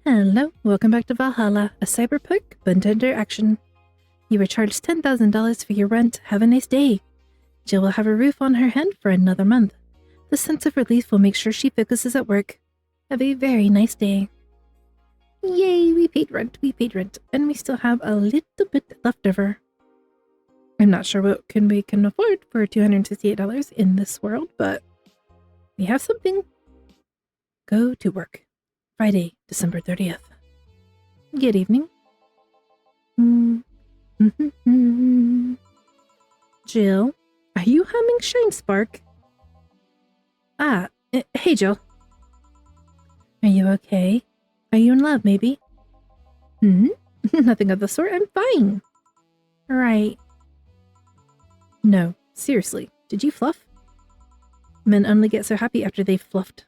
Hello, welcome back to Valhalla, a Cyberpunk Bartender action. You were charged $10,000 for your rent. Have a nice day. Jill will have a roof on her head for another month. The sense of relief will make sure she focuses at work. Have a very nice day. Yay, we paid rent, and we still have a little bit left over. I'm not sure what we can afford for $268 in this world, but we have something. Go to work. Friday, December 30th. Good evening. Jill, are you humming Shine Spark? Hey Jill. Are you okay? Are you in love, maybe? Nothing of the sort, I'm fine. Right. No, seriously, did you fluff? Men only get so happy after they've fluffed.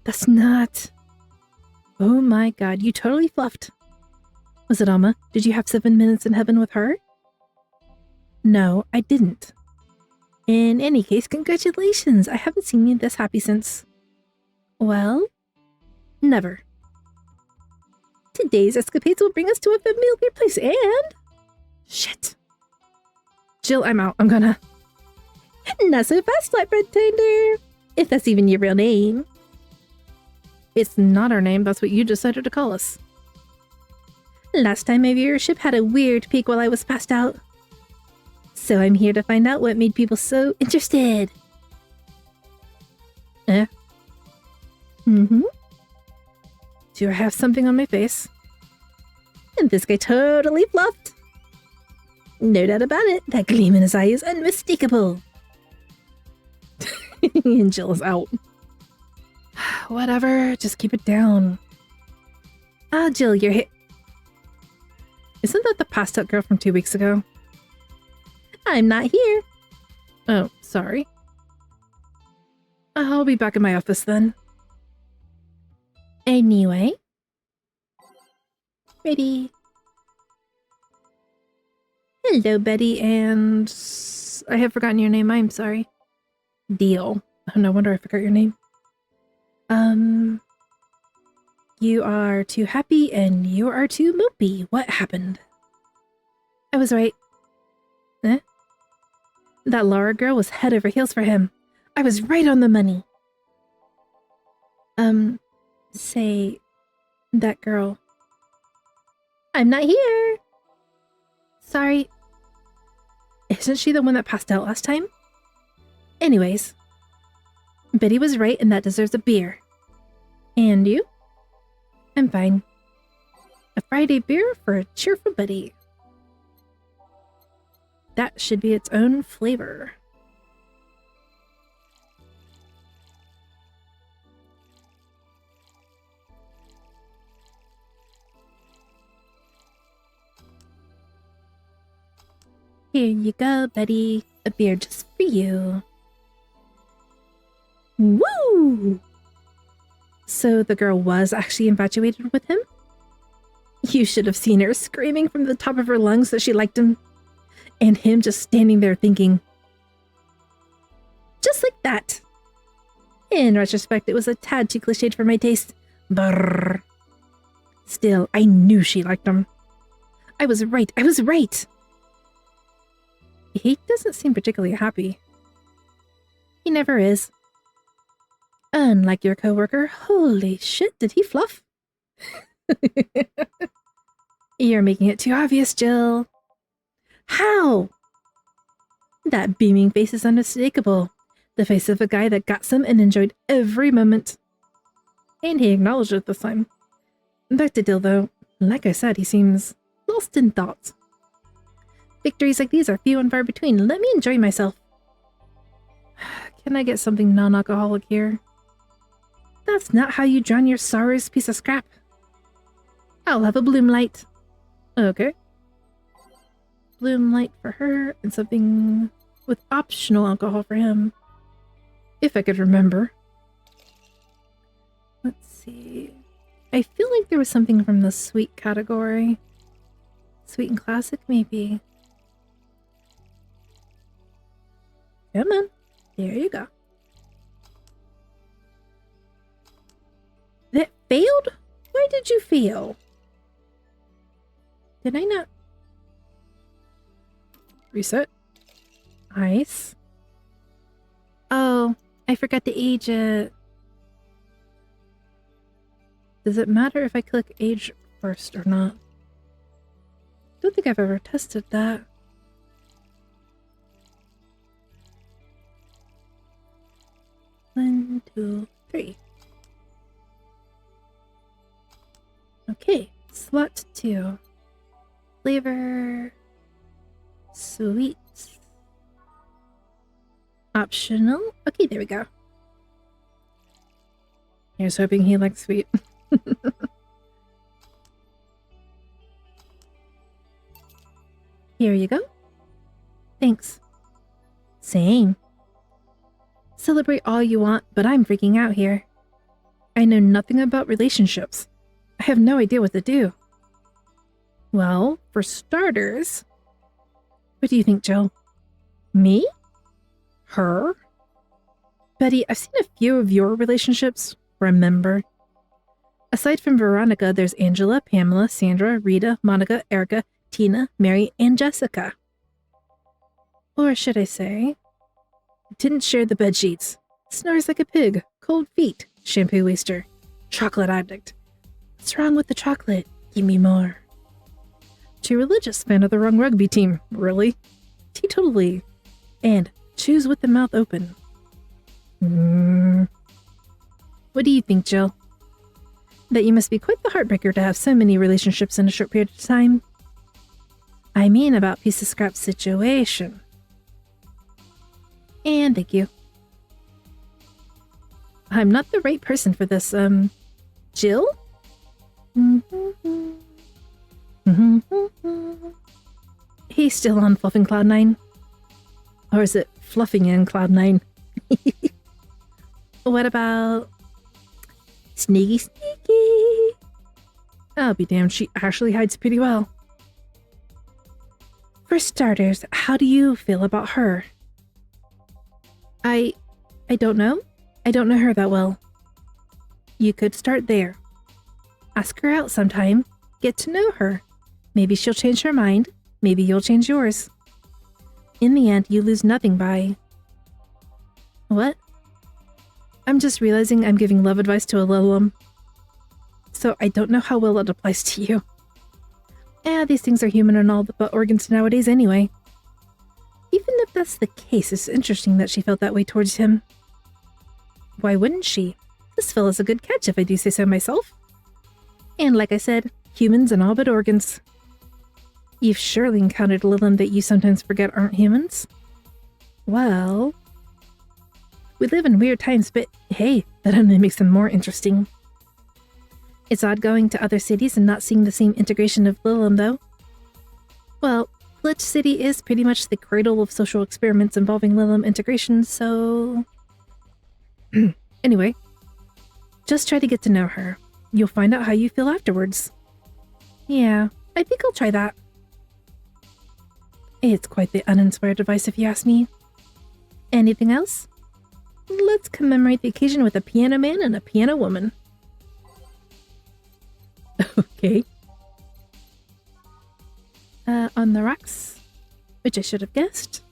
That's not... Oh my god, you totally fluffed. Was it Alma? Did you have 7 minutes in heaven with her? No, I didn't. In any case, congratulations. I haven't seen you this happy since... Well, never. Today's escapades will bring us to a familiar place and... Shit. Jill, I'm out. I'm gonna... Not so fast, Bartender. If that's even your real name. It's not our name, that's what you decided to call us. Last time my viewership had a weird peak while I was passed out. So I'm here to find out what made people so interested. Do I have something on my face? And this guy totally fluffed. No doubt about it, that gleam in his eye is unmistakable. And Jill is out. Whatever, just keep it down. Ah, Jill, you're hit. Isn't that the passed out girl from 2 weeks ago? I'm not here. Oh, sorry. I'll be back in my office then. Anyway. Ready. Hello, Betty, and... I have forgotten your name, I'm sorry. Deal. Oh, no wonder I forgot your name. You are too happy and you are too mopey. What happened? I was right. Eh? That Laura girl was head over heels for him. I was right on the money. Say, that girl. I'm not here. Sorry. Isn't she the one that passed out last time? Anyways. Betty was right and that deserves a beer. And you? I'm fine. A Friday beer for a cheerful Betty. That should be its own flavor. Here you go, Betty. A beer just for you. Woo! So the girl was actually infatuated with him? You should have seen her screaming from the top of her lungs that she liked him. And him just standing there thinking. Just like that. In retrospect, it was a tad too cliched for my taste. Brrr. Still, I knew she liked him. I was right. I was right. He doesn't seem particularly happy. He never is. Unlike your coworker, holy shit, did he fluff? You're making it too obvious, Jill. How? That beaming face is unmistakable. The face of a guy that got some and enjoyed every moment. And he acknowledged it this time. Back to Dill, though. Like I said, he seems lost in thought. Victories like these are few and far between. Let me enjoy myself. Can I get something non-alcoholic here? That's not how you drown your sorrows, piece of scrap. I'll have a bloom light. Okay. Bloom light for her and something with optional alcohol for him. If I could remember. Let's see. I feel like there was something from the sweet category. Sweet and classic, maybe. Come on. There you go. That failed? Why feel. Did I not? Reset. Nice. Oh, I forgot to age it. Does it matter if I click age first or not? Don't think I've ever tested that. One, two, three. Okay, slot 2. Flavor. Sweet. Optional. Okay, there we go. Here's hoping he likes sweet. Here you go. Thanks. Same. Celebrate all you want, but I'm freaking out here. I know nothing about relationships. I have no idea what to do. Well, for starters... What do you think, Jill? Me? Her? Betty, I've seen a few of your relationships. Remember? Aside from Veronica, there's Angela, Pamela, Sandra, Rita, Monica, Erica, Tina, Mary, and Jessica. Or should I say... Didn't share the bed sheets. Snores like a pig. Cold feet. Shampoo waster. Chocolate addict. What's wrong with the chocolate? Give me more. Too religious. Fan of the wrong rugby team. Really? Teetotally. And choose with the mouth open. What do you think, Jill? That you must be quite the heartbreaker to have so many relationships in a short period of time. I mean about piece of scrap situation. And thank you. I'm not the right person for this, Jill? He's still on Fluffing Cloud 9. Or is it Fluffing in Cloud 9? What about... Sneaky Sneaky? I'll be damned, she actually hides pretty well. For starters, how do you feel about her? I don't know. I don't know her that well. You could start there. Ask her out sometime. Get to know her. Maybe she'll change her mind. Maybe you'll change yours. In the end, you lose nothing by... What? I'm just realizing I'm giving love advice to a Lilum. So I don't know how well it applies to you. These things are human and all but organs nowadays anyway. Even if that's the case, it's interesting that she felt that way towards him. Why wouldn't she? This fella's a good catch if I do say so myself. And like I said, humans and all but organs. You've surely encountered Lilum that you sometimes forget aren't humans? Well... We live in weird times, but hey, that only makes them more interesting. It's odd going to other cities and not seeing the same integration of Lilum, though. Well, Glitch City is pretty much the cradle of social experiments involving Lilum integration, so... Anyway, just try to get to know her. You'll find out how you feel afterwards. Yeah, I think I'll try that. It's quite the uninspired advice if you ask me. Anything else? Let's commemorate the occasion with a piano man and a piano woman. Okay. On the rocks, which I should have guessed.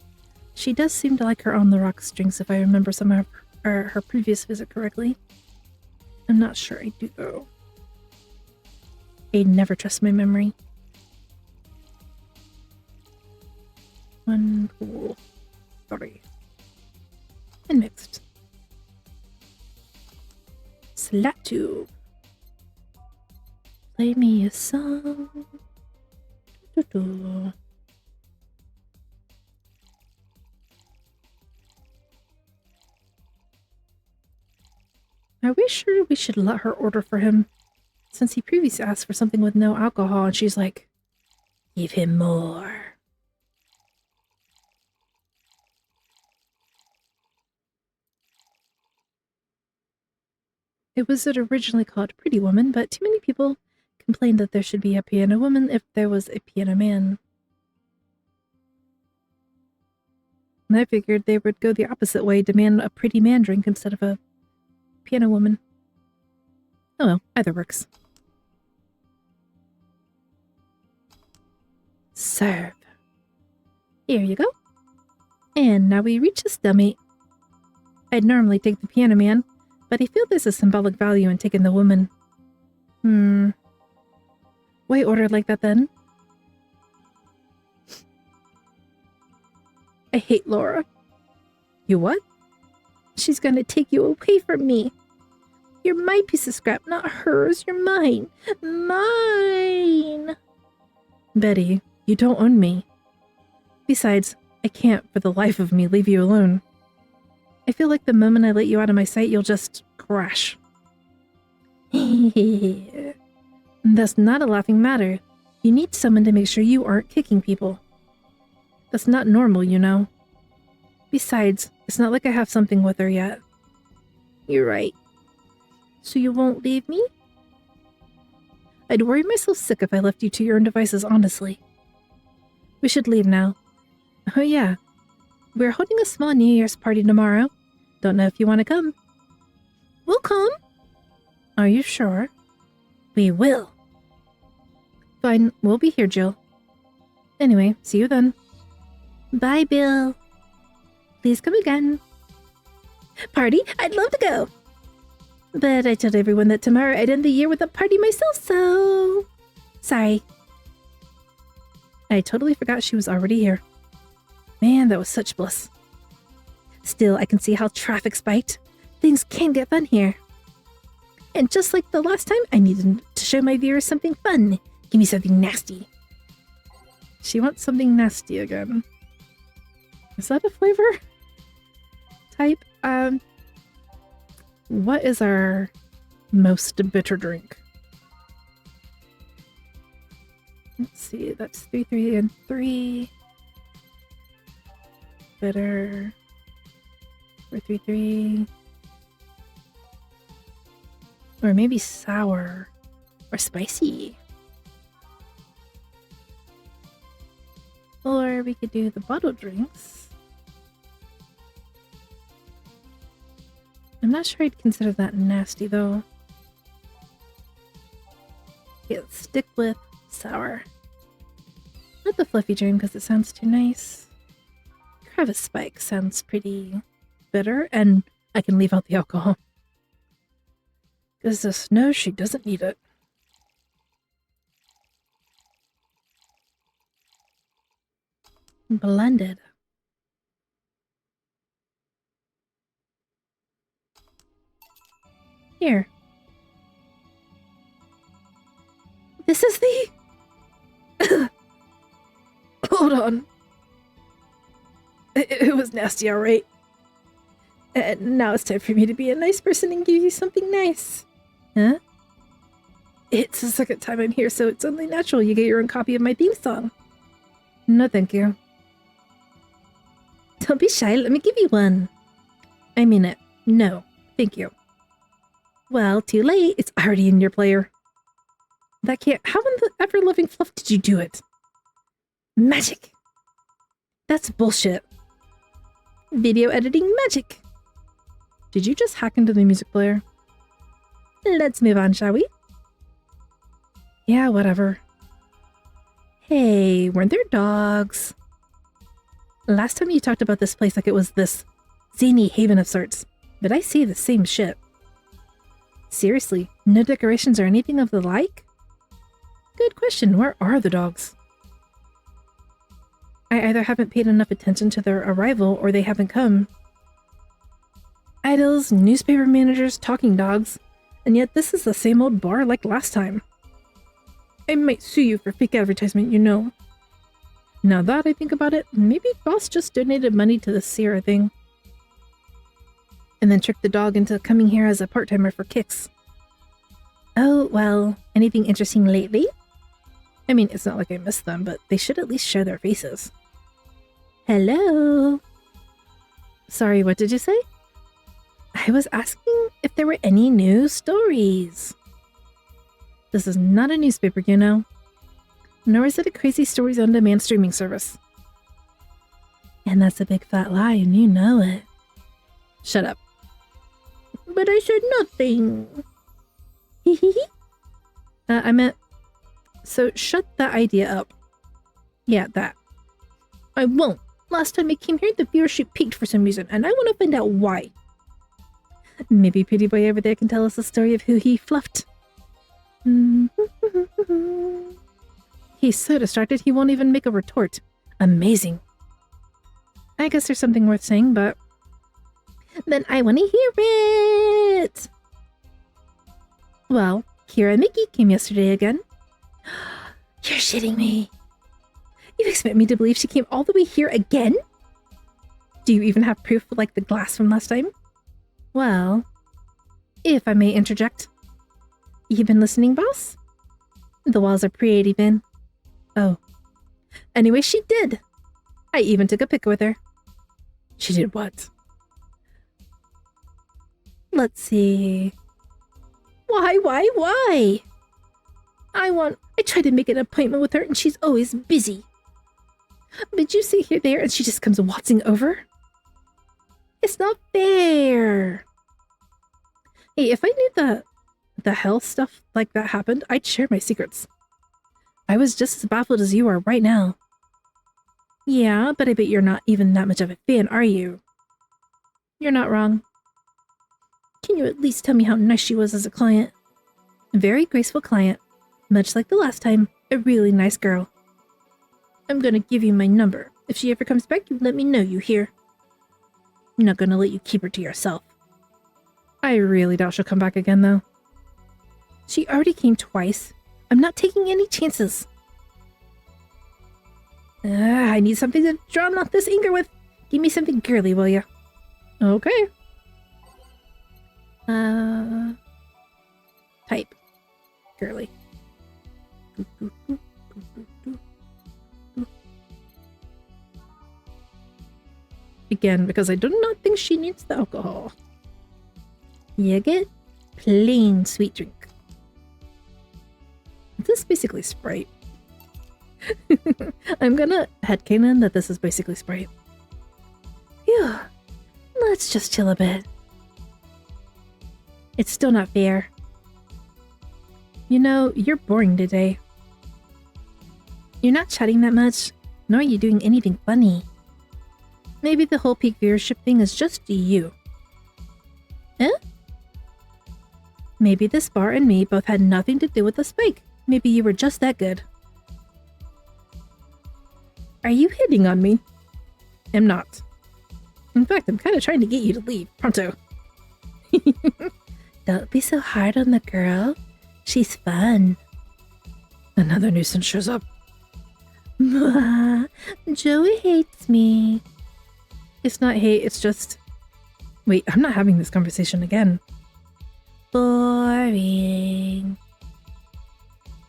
She does seem to like her on the rocks drinks if I remember some of her previous visit correctly. I'm not sure I do though. I never trust my memory. 1, 2, 3. And mixed. Slap 2. Play me a song. Doo-doo. Are we sure we should let her order for him? Since he previously asked for something with no alcohol and she's like, give him more. It was originally called Pretty Woman, but too many people complained that there should be a piano woman if there was a piano man. And I figured they would go the opposite way, demand a pretty man drink instead of a piano woman. Oh well, either works. Serve. Here you go. And now we reach a stalemate. I'd normally take the piano man, but I feel there's a symbolic value in taking the woman. Why order like that then? I hate Laura. You what? She's gonna take you away from me. You're my piece of scrap, not hers. You're mine. Mine! Betty, you don't own me. Besides, I can't for the life of me leave you alone. I feel like the moment I let you out of my sight, you'll just crash. That's not a laughing matter. You need someone to make sure you aren't kicking people. That's not normal, you know. Besides, it's not like I have something with her yet. You're right. So you won't leave me? I'd worry myself sick if I left you to your own devices, honestly. We should leave now. Oh yeah. We're holding a small New Year's party tomorrow. Don't know if you want to come. We'll come. Are you sure? We will. Fine, we'll be here, Jill. Anyway, see you then. Bye, Bill. Please come again. Party? I'd love to go. But I told everyone that tomorrow I'd end the year with a party myself, so... Sorry. I totally forgot she was already here. Man, that was such bliss. Still, I can see how traffic spiked. Things can get fun here. And just like the last time, I needed to show my viewers something fun. Give me something nasty. She wants something nasty again. Is that a flavor? Type, what is our most bitter drink? Let's see, that's 3, 3, and 3. Bitter. 4, 3, 3. Or maybe sour. Or spicy. Or we could do the bottled drinks. I'm not sure I'd consider that nasty, though. Yeah, let's stick with sour. Not the fluffy dream, because it sounds too nice. Crevice Spike sounds pretty bitter, and I can leave out the alcohol. Because this knows she doesn't need it. Blended. Here. This is the... Hold on. It was nasty, alright. And now it's time for me to be a nice person and give you something nice. Huh? It's the second time I'm here, so it's only natural you get your own copy of my theme song. No, thank you. Don't be shy, let me give you one. I mean it. No, thank you. Well, too late. It's already in your player. That can't... How in the ever-loving fluff did you do it? Magic. That's bullshit. Video editing magic. Did you just hack into the music player? Let's move on, shall we? Yeah, whatever. Hey, weren't there dogs? Last time you talked about this place like it was this zany haven of sorts, but I see the same shit. Seriously, no decorations or anything of the like? Good question, where are the dogs? I either haven't paid enough attention to their arrival or they haven't come. Idols, newspaper managers, talking dogs, and yet this is the same old bar like last time. I might sue you for fake advertisement, you know. Now that I think about it, maybe Boss just donated money to the Sierra thing. And then tricked the dog into coming here as a part-timer for kicks. Oh, well, anything interesting lately? I mean, it's not like I miss them, but they should at least show their faces. Hello? Sorry, what did you say? I was asking if there were any news stories. This is not a newspaper, you know. Nor is it a crazy stories on demand streaming service. And that's a big fat lie, and you know it. Shut up. But I said nothing. Hee hee hee. I meant... So shut that idea up. Yeah, that. I won't. Last time I came here, the viewership peaked for some reason, and I want to find out why. Maybe Pretty Boy over there can tell us the story of who he fluffed. He's so distracted he won't even make a retort. Amazing. I guess there's something worth saying, but... Then I want to hear it! Well, Kira Mickey came yesterday again. You're shitting me. You expect me to believe she came all the way here again? Do you even have proof like the glass from last time? Well, if I may interject. You been listening, boss? The walls are pretty thin. Oh. Anyway, she did. I even took a pic with her. She did what? Let's see. Why? I tried to make an appointment with her and she's always busy. But you sit here there and she just comes waltzing over? It's not fair. Hey, if I knew the hell stuff like that happened, I'd share my secrets. I was just as baffled as you are right now. Yeah, but I bet you're not even that much of a fan, are you? You're not wrong. Can you at least tell me how nice she was as a client? A very graceful client. Much like the last time, a really nice girl. I'm gonna give you my number. If she ever comes back, you let me know, you hear? I'm not gonna let you keep her to yourself. I really doubt she'll come back again, though. She already came twice. I'm not taking any chances. I need something to drown off this anger with. Give me something girly, will ya? Okay. Type. Girly. Again, because I do not think she needs the alcohol. You get plain sweet drink. This is basically Sprite. I'm gonna headcanon that this is basically Sprite. Phew. Let's just chill a bit. It's still not fair. You know, you're boring today. You're not chatting that much, nor are you doing anything funny. Maybe the whole peak viewership thing is just you. Eh? Maybe this bar and me both had nothing to do with the spike. Maybe you were just that good. Are you hitting on me? I'm not. In fact, I'm kind of trying to get you to leave. Pronto. Don't be so hard on the girl. She's fun. Another nuisance shows up. Joey hates me. It's not hate, it's just... Wait, I'm not having this conversation again. Boring.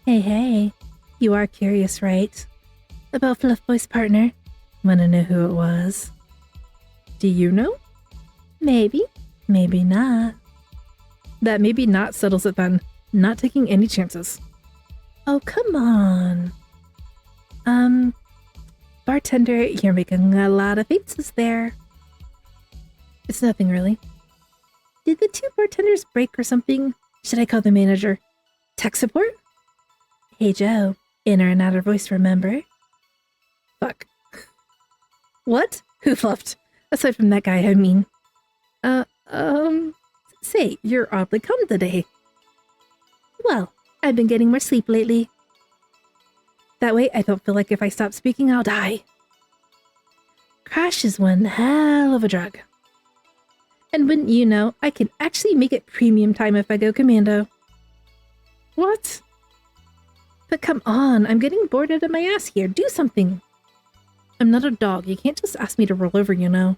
Hey, you are curious, right? About Fluff Boy's partner? Wanna know who it was? Do you know? Maybe, maybe not. That maybe not settles it then. Not taking any chances. Oh, come on. Bartender, you're making a lot of faces there. It's nothing really. Did the two bartenders break or something? Should I call the manager? Tech support? Hey Joe, inner and outer voice, remember? Fuck. What? Who fluffed? Aside from that guy, I mean. Say, you're oddly calm today. Well, I've been getting more sleep lately. That way, I don't feel like if I stop speaking, I'll die. Crash is one hell of a drug. And wouldn't you know, I can actually make it premium time if I go commando. What? But come on, I'm getting bored out of my ass here. Do something. I'm not a dog. You can't just ask me to roll over, you know.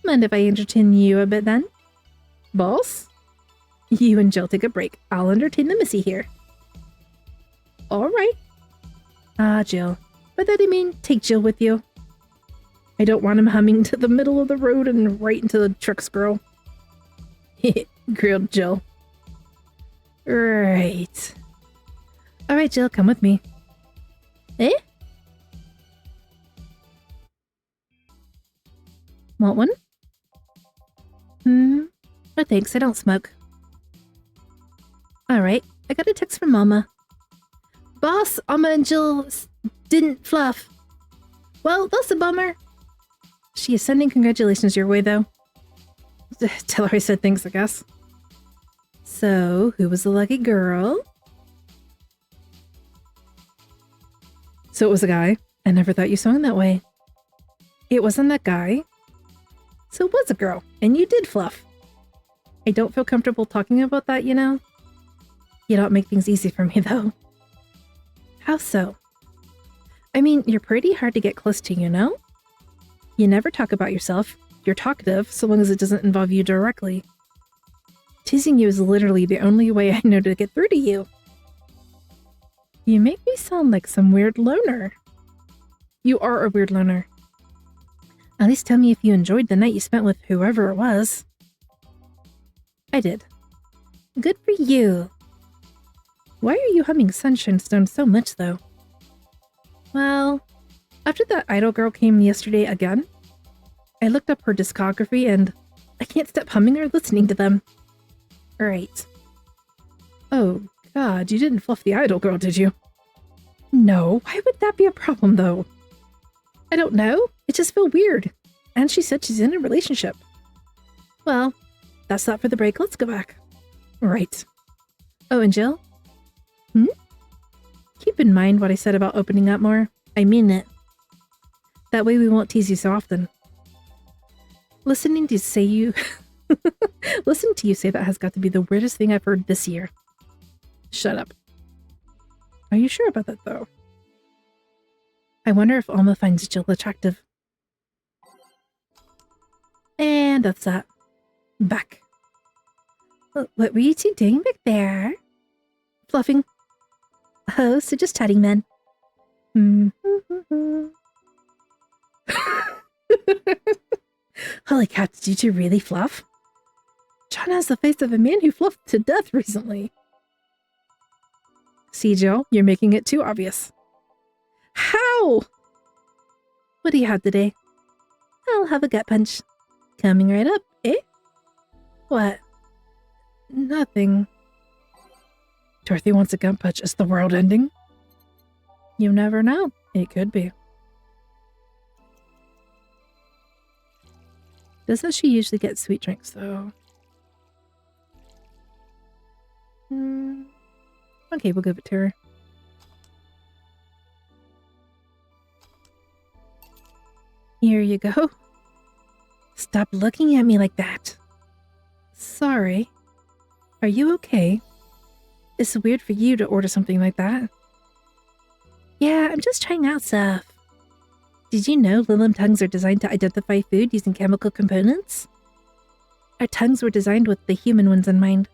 Mind if I entertain you a bit then? Boss? You and Jill take a break. I'll entertain the missy here. Alright. Jill. By that I mean, take Jill with you. I don't want him humming to the middle of the road and right into the truck squirrel. Grilled Jill. Right. Alright, Jill, come with me. Eh? Want one? No thanks, I don't smoke. Alright, I got a text from Mama. Boss, Amma and Jill didn't fluff. Well, that's a bummer. She is sending congratulations your way, though. Tell her I said thanks, I guess. So, who was the lucky girl? So it was a guy. I never thought you swung that way. It wasn't that guy. So it was a girl, and you did fluff. I don't feel comfortable talking about that, you know? You don't make things easy for me, though. How so? I mean, you're pretty hard to get close to, you know? You never talk about yourself. You're talkative, so long as it doesn't involve you directly. Teasing you is literally the only way I know to get through to you. You make me sound like some weird loner. You are a weird loner. At least tell me if you enjoyed the night you spent with whoever it was. I did. Good for you. Why are you humming Sunshine Stone so much, though? Well, after that idol girl came yesterday again, I looked up her discography and I can't stop humming or listening to them. Right. Oh, God, you didn't fluff the idol girl, did you? No, why would that be a problem, though? I don't know. It just felt weird. And she said she's in a relationship. Well, that's that for the break. Let's go back. Right. Oh, and Jill? Keep in mind what I said about opening up more. I mean it. That way we won't tease you so often. Listening to you say that has got to be the weirdest thing I've heard this year. Shut up. Are you sure about that, though? I wonder if Alma finds Jill attractive. And that's that. Back. What were you two doing back there? Fluffing. Oh, so just chatting then. Holy cow, did you two really fluff? John has the face of a man who fluffed to death recently. See, Jill, you're making it too obvious. How? What do you have today? I'll have a gut punch. Coming right up, eh? What? Nothing. Dorothy wants a gut punch. Is the world ending? You never know. It could be. Doesn't she usually get sweet drinks, though? Okay, we'll give it to her. Here you go. Stop looking at me like that. Sorry. Are you okay? It's weird for you to order something like that. Yeah, I'm just trying out stuff. Did you know Lilim tongues are designed to identify food using chemical components? Our tongues were designed with the human ones in mind.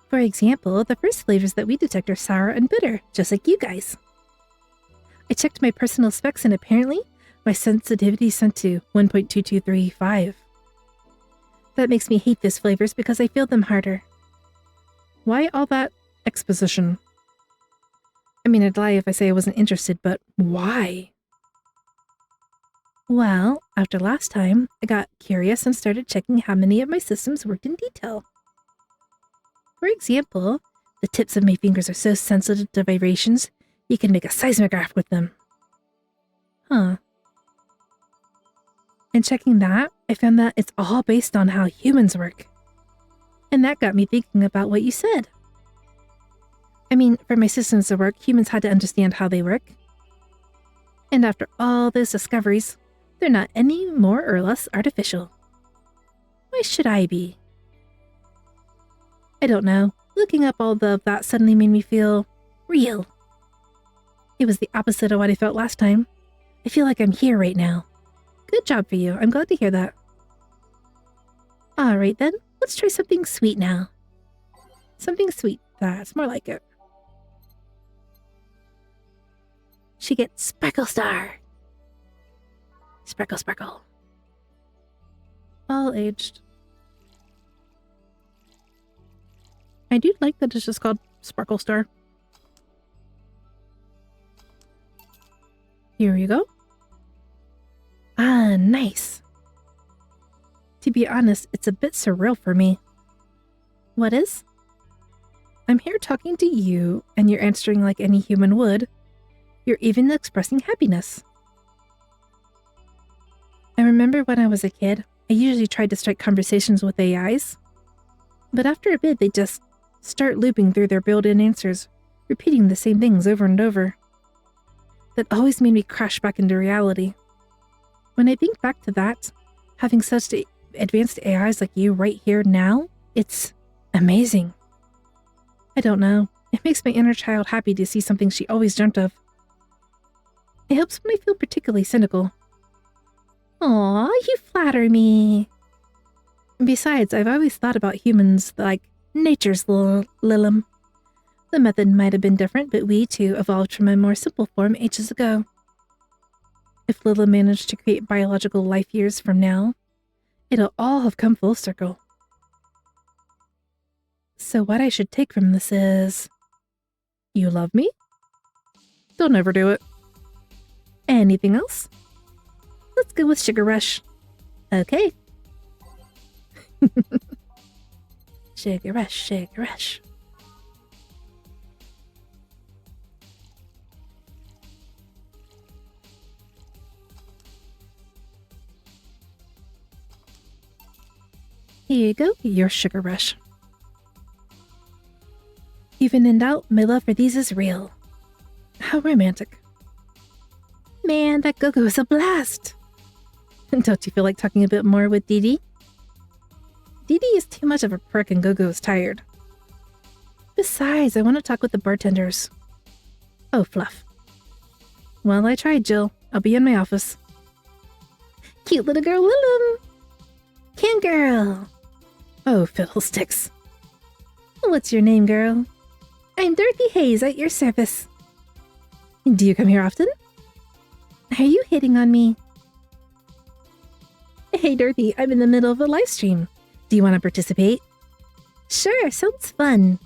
For example, the first flavors that we detect are sour and bitter, just like you guys. I checked my personal specs and apparently my sensitivity is sent to 1.2235. That makes me hate those flavors because I feel them harder. Why all that exposition? I mean, I'd lie if I say I wasn't interested, but why? Well, after last time, I got curious and started checking how many of my systems worked in detail. For example, the tips of my fingers are so sensitive to vibrations, you can make a seismograph with them. Huh. And checking that, I found that it's all based on how humans work. And that got me thinking about what you said. I mean, for my systems to work, humans had to understand how they work. And after all those discoveries, they're not any more or less artificial. Why should I be? I don't know. Looking up all of that suddenly made me feel real. It was the opposite of what I felt last time. I feel like I'm here right now. Good job for you. I'm glad to hear that. Alright then, let's try something sweet now. Something sweet. That's more like it. She gets Sparkle Star. Sparkle, sparkle. All aged. I do like that it's just called Sparkle Star. Here you go. Ah, nice. To be honest, it's a bit surreal for me. What is? I'm here talking to you, and you're answering like any human would. You're even expressing happiness. I remember when I was a kid, I usually tried to strike conversations with AIs. But after a bit, they just start looping through their built-in answers, repeating the same things over and over. That always made me crash back into reality. When I think back to that, having such advanced AIs like you right here now, it's amazing. I don't know. It makes my inner child happy to see something she always dreamt of. It helps when I feel particularly cynical. Aw, you flatter me. Besides, I've always thought about humans like nature's Lilum. The method might have been different, but we too evolved from a more simple form ages ago. If Lilum managed to create biological life years from now, it'll all have come full circle. So what I should take from this is... You love me? Don't overdo it. Anything else? Let's go with Sugar Rush. Okay. Sugar Rush, Sugar Rush. Here you go, your Sugar Rush. Even in doubt, my love for these is real. How romantic. Man, that go-go is a blast! Don't you feel like talking a bit more with Dee Dee? Dee Dee is too much of a prick and Go-Go is tired. Besides, I want to talk with the bartenders. Oh, fluff. Well, I tried, Jill. I'll be in my office. Cute little girl Lilum! Can girl! Oh, fiddlesticks. What's your name, girl? I'm Dorothy Hayes at your service. Do you come here often? Are you hitting on me? Hey, Dorothy, I'm in the middle of a live stream. Do you want to participate? Sure, sounds fun.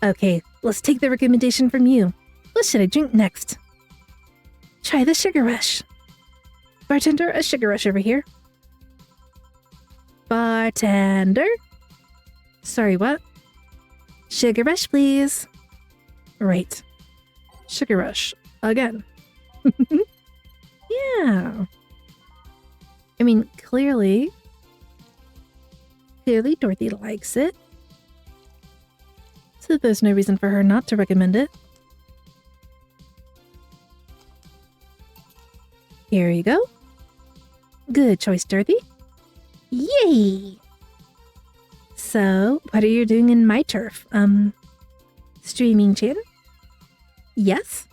Okay, let's take the recommendation from you. What should I drink next? Try the Sugar Rush. Bartender, a Sugar Rush over here. Bartender? Sorry, what? Sugar Rush, please. Right. Sugar Rush. Again. Yeah. I mean, clearly Dorothy likes it. So there's no reason for her not to recommend it. Here you go. Good choice, Dorothy. Yay! So, what are you doing in my turf? Streaming Chan? Yes?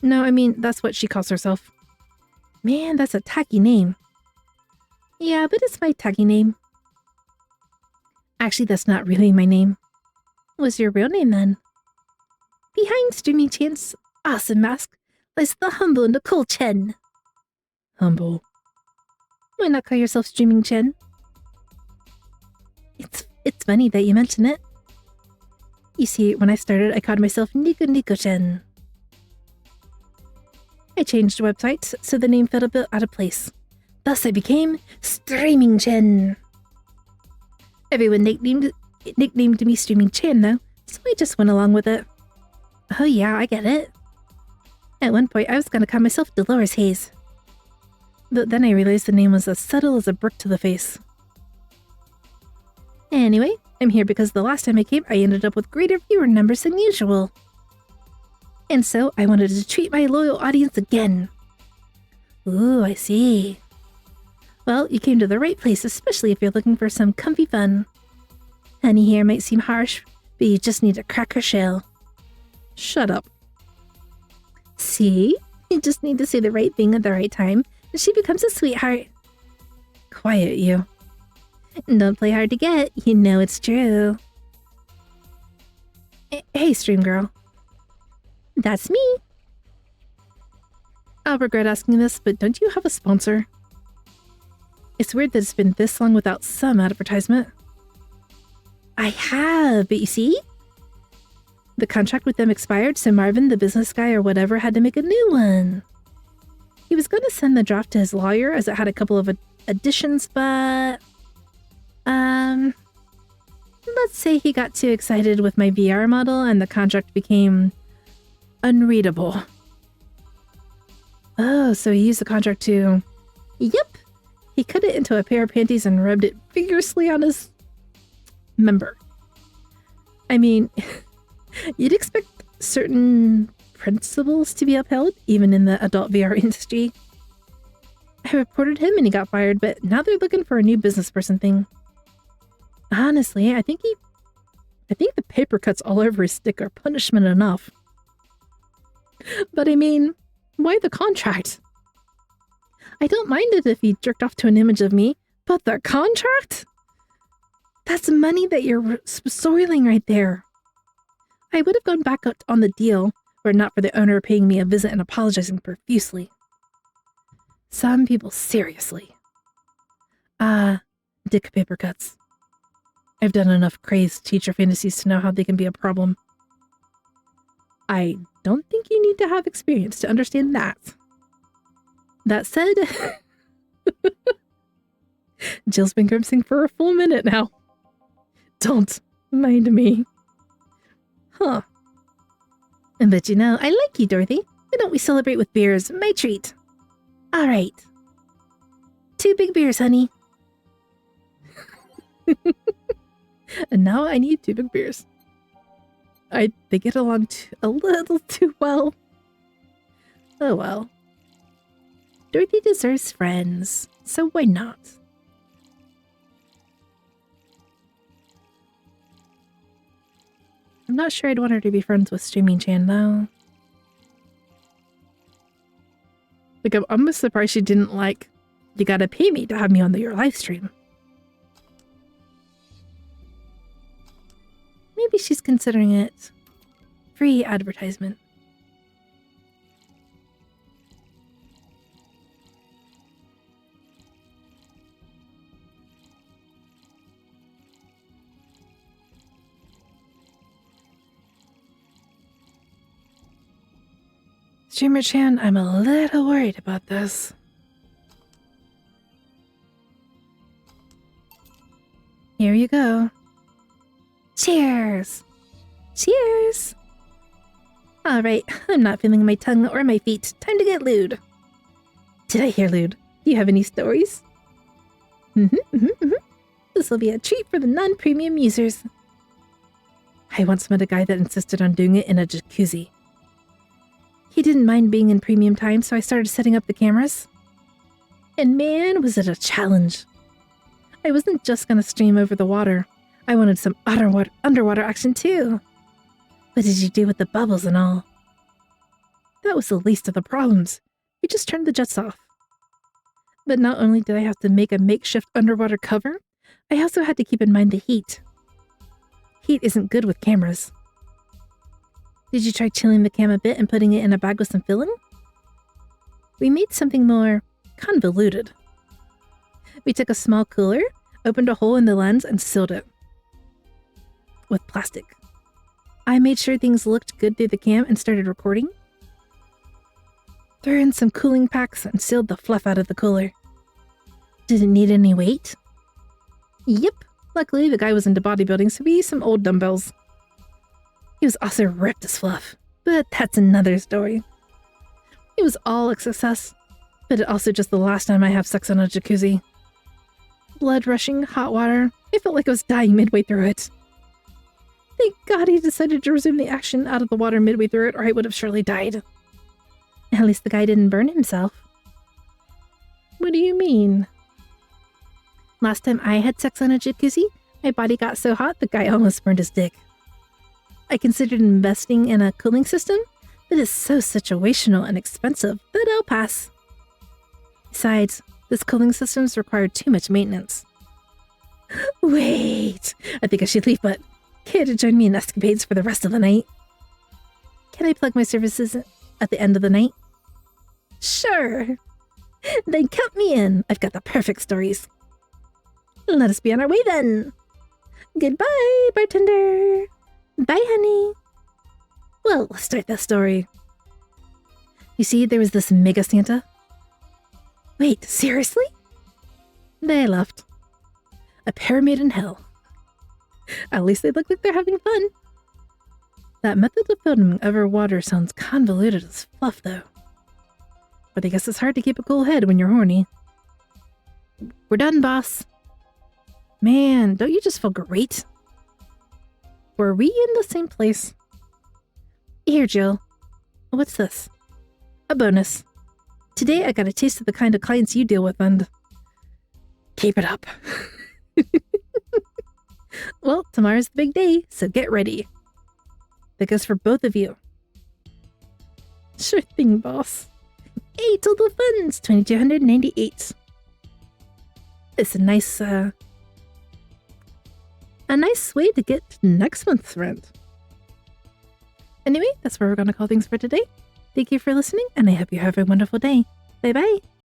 No, I mean, that's what she calls herself. Man, that's a tacky name. Yeah, but it's my tacky name. Actually, that's not really my name. What's your real name, then? Behind Streaming Chan's awesome mask lies the humble and the cool Chen. Humble. Why not call yourself Streaming Chen? It's funny that you mention it. You see, when I started, I called myself Nico Nico Chen. I changed websites, so the name felt a bit out of place. Thus I became Streaming Chen. Everyone nicknamed me Streaming Chen, though, so I just went along with it. Oh yeah, I get it. At one point, I was gonna call myself Dolores Hayes. But then I realized the name was as subtle as a brick to the face. Anyway, I'm here because the last time I came, I ended up with greater viewer numbers than usual. And so, I wanted to treat my loyal audience again. Ooh, I see. Well, you came to the right place, especially if you're looking for some comfy fun. Honey here might seem harsh, but you just need to crack her shell. Shut up. See? You just need to say the right thing at the right time, and she becomes a sweetheart. Quiet, you. Don't play hard to get, you know it's true. Hey, stream girl. That's me. I'll regret asking this, but don't you have a sponsor? It's weird that it's been this long without some advertisement. I have, but you see? The contract with them expired, so Marvin, the business guy or whatever, had to make a new one. He was going to send the draft to his lawyer as it had a couple of additions, but... let's say he got too excited with my VR model and the contract became unreadable. Oh, so he used the contract to... Yep! He cut it into a pair of panties and rubbed it vigorously on his member. I mean, you'd expect certain principles to be upheld, even in the adult VR industry. I reported him and he got fired, but now they're looking for a new business person thing. Honestly, I think the paper cuts all over his stick are punishment enough. But I mean, why the contract? I don't mind it if he jerked off to an image of me, but the contract? That's money that you're soiling right there. I would have gone back up on the deal were it not for the owner paying me a visit and apologizing profusely. Some people, seriously. Dick paper cuts. I've done enough crazed teacher fantasies to know how they can be a problem. I don't think you need to have experience to understand that. That said, Jill's been grimacing for a full minute now. Don't mind me. Huh. But you know, I like you, Dorothy. Why don't we celebrate with beers? My treat. All right. 2 big beers, honey. And now I need 2 big beers. They get along a little too well. Oh well. Dorothy deserves friends, so why not? I'm not sure I'd want her to be friends with Streaming Chan, though. Like, I'm almost surprised she didn't like, you gotta pay me to have me on your live stream. Maybe she's considering it free advertisement. Streamer Chan, I'm a little worried about this. Here you go. Cheers! Cheers! Alright, I'm not feeling my tongue or my feet. Time to get lewd. Did I hear lewd? Do you have any stories? This will be a treat for the non-premium users. I once met a guy that insisted on doing it in a jacuzzi. He didn't mind being in premium time, so I started setting up the cameras. And man, was it a challenge. I wasn't just gonna stream over the water. I wanted some underwater action too. What did you do with the bubbles and all? That was the least of the problems. We just turned the jets off. But not only did I have to make a makeshift underwater cover, I also had to keep in mind the heat. Heat isn't good with cameras. Did you try chilling the cam a bit and putting it in a bag with some filling? We made something more convoluted. We took a small cooler, opened a hole in the lens, and sealed it with plastic. I made sure things looked good through the cam and started recording. Threw in some cooling packs and sealed the fluff out of the cooler. Didn't need any weight? Yep. Luckily, the guy was into bodybuilding, so we used some old dumbbells. He was also ripped as fluff, but that's another story. It was all a success, but it also just the last time I have sex on a jacuzzi. Blood rushing, hot water. I felt like I was dying midway through it. Thank God he decided to resume the action out of the water midway through it, or I would have surely died. At least the guy didn't burn himself. What do you mean? Last time I had sex on a jacuzzi, my body got so hot the guy almost burned his dick. I considered investing in a cooling system, but it's so situational and expensive that I'll pass. Besides, this cooling system's required too much maintenance. Wait, I think I should leave, but care to join me in escapades for the rest of the night? Can I plug my services at the end of the night? Sure. Then count me in. I've got the perfect stories. Let us be on our way then. Goodbye, bartender. Bye, honey. Well, let's start the story. You see, there was this mega Santa. Wait, seriously? They left. A pyramid in hell. At least they look like they're having fun. That method of filming over water sounds convoluted as fluff, though. but I guess it's hard to keep a cool head when you're horny. We're done, boss. Man, don't you just feel great? Were we in the same place? Here, Jill. What's this? A bonus. Today I got a taste of the kind of clients you deal with, and keep it up. Well, tomorrow's the big day, so get ready. That goes for both of you. Sure thing, boss. Hey, total funds, 2,298. It's a nice way to get next month's rent. Anyway, that's where we're going to call things for today. Thank you for listening, and I hope you have a wonderful day. Bye-bye.